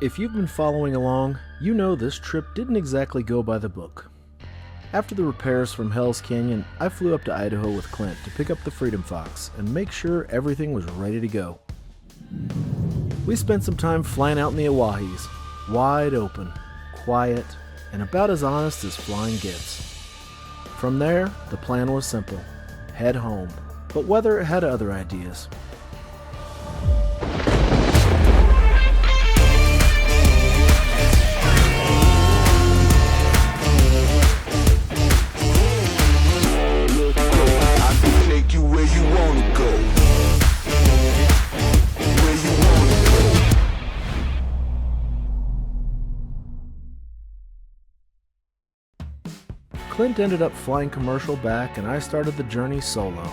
If you've been following along, you know this trip didn't exactly go by the book. After the repairs from Hell's Canyon, I flew up to Idaho with Clint to pick up the Freedom Fox and make sure everything was ready to go. We spent some time flying out in the Owahis, wide open, quiet, and about as honest as flying gets. From there, the plan was simple: head home. But Weather had other ideas. Clint ended up flying commercial back and I started the journey solo,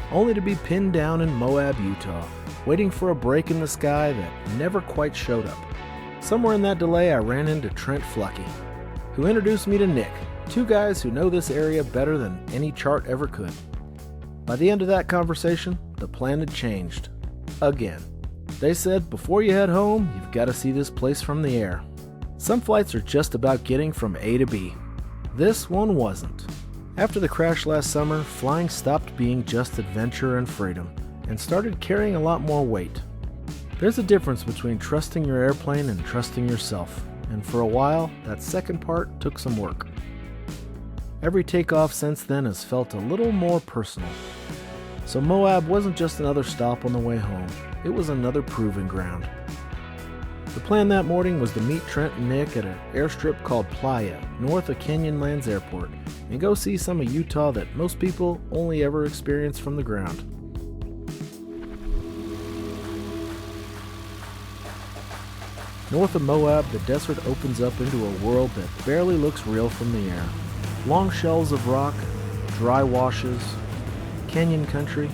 only to be pinned down in Moab, Utah, waiting for a break in the sky that never quite showed up. Somewhere in that delay I ran into Trent Flucky, who introduced me to Nick, two guys who know this area better than any chart ever could. By the end of that conversation, the plan had changed. Again. They said, before you head home, you've got to see this place from the air. Some flights are just about getting from A to B. This one wasn't. After the crash last summer, flying stopped being just adventure and freedom, and started carrying a lot more weight. There's a difference between trusting your airplane and trusting yourself, and for a while, that second part took some work. Every takeoff since then has felt a little more personal. So Moab wasn't just another stop on the way home, it was another proving ground. The plan that morning was to meet Trent and Nick at an airstrip called Playa, north of Canyonlands Airport, and go see some of Utah that most people only ever experience from the ground. North of Moab, the desert opens up into a world that barely looks real from the air. Long shelves of rock, dry washes, canyon country,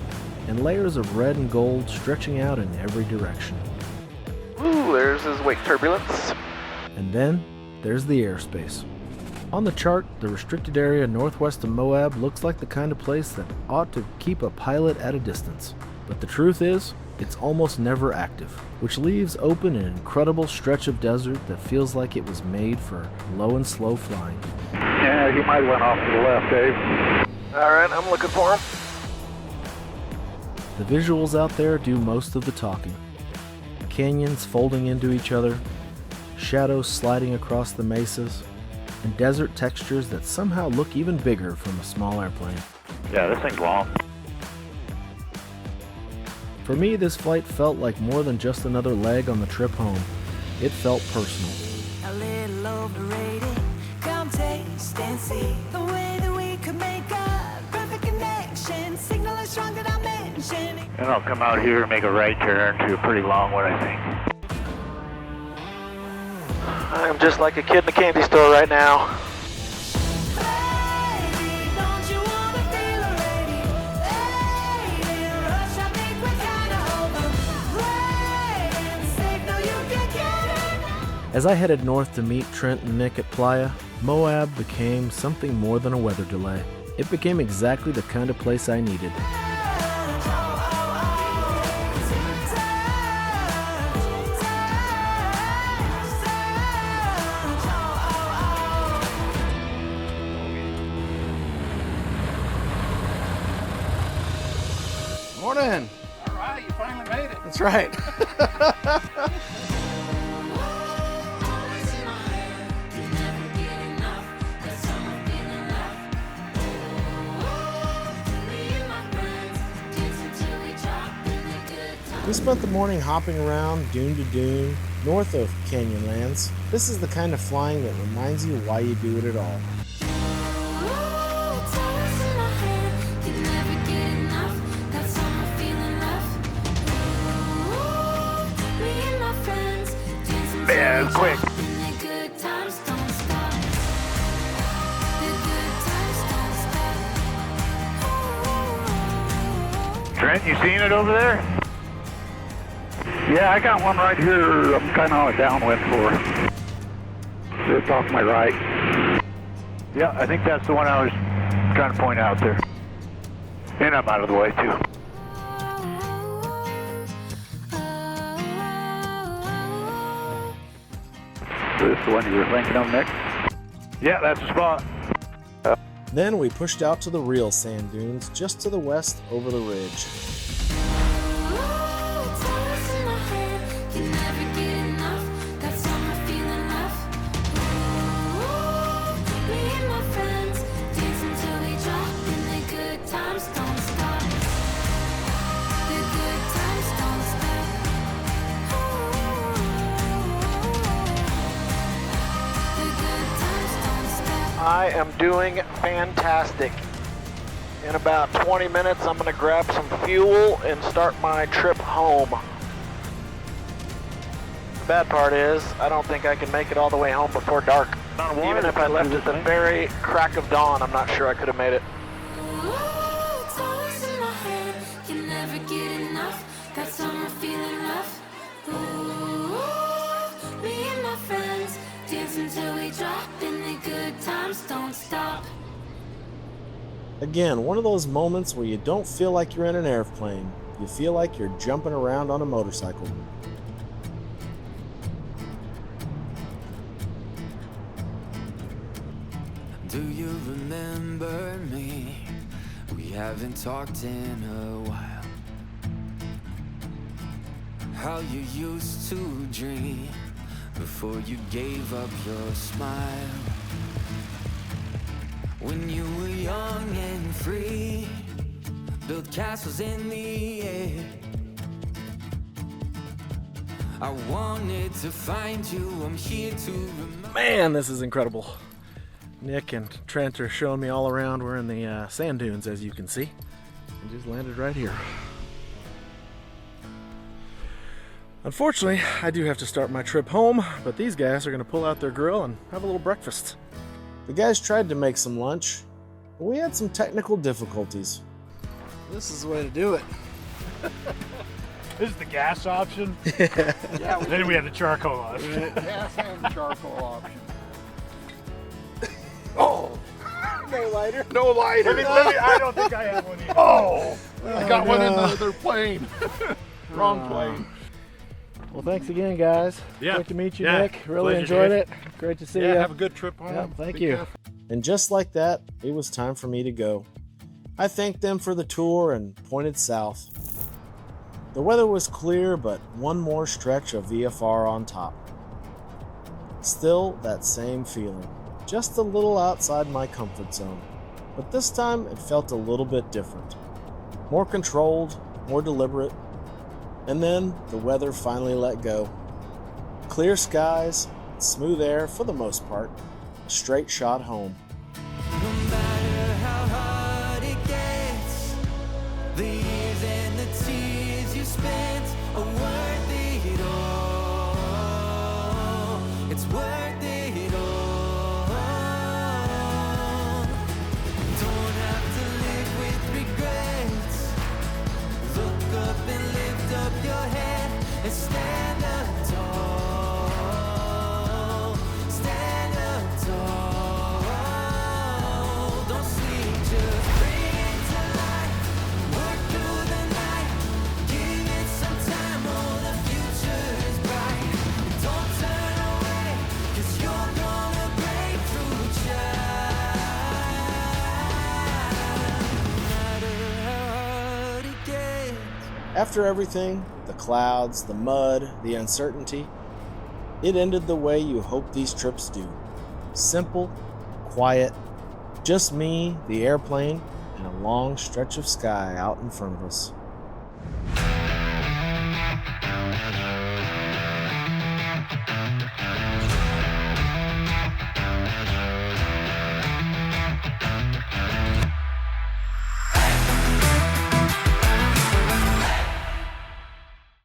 and layers of red and gold stretching out in every direction. Ooh, there's his wake turbulence. And then, there's the airspace. On the chart, the restricted area northwest of Moab looks like the kind of place that ought to keep a pilot at a distance. But the truth is, it's almost never active, which leaves open an incredible stretch of desert that feels like it was made for low and slow flying. Yeah, he might have went off to the left, Dave. Alright, I'm looking for him. The visuals out there do most of the talking. Canyons folding into each other, shadows sliding across the mesas, and desert textures that somehow look even bigger from a small airplane. Yeah, this thing's long. For me, this flight felt like more than just another leg on the trip home. It felt personal. A little overrated. Come taste and see the way that we could make a perfect connection. Signal as strong that I mentioned. And I'll come out here and make a right turn to a pretty long one, I think. I'm just like a kid in a candy store right now. Baby, don't you wanna feel already? Hey, rush, I think we're kinda overplaying. Safe, no, you can get it. As I headed north to meet Trent and Nick at Playa, Moab became something more than a weather delay. It became exactly the kind of place I needed. Morning. All right, you finally made it. That's right. We spent the morning hopping around dune to dune, north of Canyonlands. This is the kind of flying that reminds you why you do it at all. Man, quick. Trent, you seen it over there? Yeah, I got one right here. I'm kind of on a downwind for. It's off my right. Yeah, I think that's the one I was trying to point out there. And I'm out of the way too. Is this the one you were thinking of, Nick? Yeah, that's the spot. Then we pushed out to the real sand dunes just to the west over the ridge. I am doing fantastic. In about 20 minutes, I'm going to grab some fuel and start my trip home. The bad part is, I don't think I can make it all the way home before dark. Even if I left at the very crack of dawn, I'm not sure I could have made it. Again, one of those moments where you don't feel like you're in an airplane. You feel like you're jumping around on a motorcycle. Do you remember me? We haven't talked in a while. How you used to dream before you gave up your smile. When you were young and free, built castles in the air. I wanted to find you, I'm here to remember. Man, this is incredible. Nick and Trent are showing me all around. We're in the sand dunes, as you can see. We just landed right here. Unfortunately, I do have to start my trip home, but these guys are going to pull out their grill and have a little breakfast. The guys tried to make some lunch, but we had some technical difficulties. This is the way to do it. This is the gas option. Yeah, Then we have the charcoal option. gas and charcoal option. Oh! No lighter. No lighter. I don't think I have one either. Oh! I got one in the other plane. Wrong plane. Well, thanks again, guys. Yeah. Great to meet you, Yeah. Nick. Really Pleasure, enjoyed Dave. it. Great to see Yeah, you. have a good trip home. Yeah, thank Be you. careful. And just like that, it was time for me to go. I thanked them for the tour and pointed south. The weather was clear, but one more stretch of VFR on top. Still that same feeling, just a little outside my comfort zone. But this time it felt a little bit different. More controlled, more deliberate. And then the weather finally let go. Clear skies, smooth air for the most part, a straight shot home. No matter how hard it gets, the years and the tears you spent are worth it all. It's worth it all. Don't have to live with regrets. Look up and lift up your head and stand up tall. Stand up tall. Don't sleep, just bring it to life. Work through the night. Give it some time, oh, the future is bright. Don't turn away, 'cause you're gonna break through, child. No matter how hard it gets. After everything, the clouds, the mud, the uncertainty, it ended the way you hope these trips do. Simple, quiet, just me, the airplane, and a long stretch of sky out in front of us.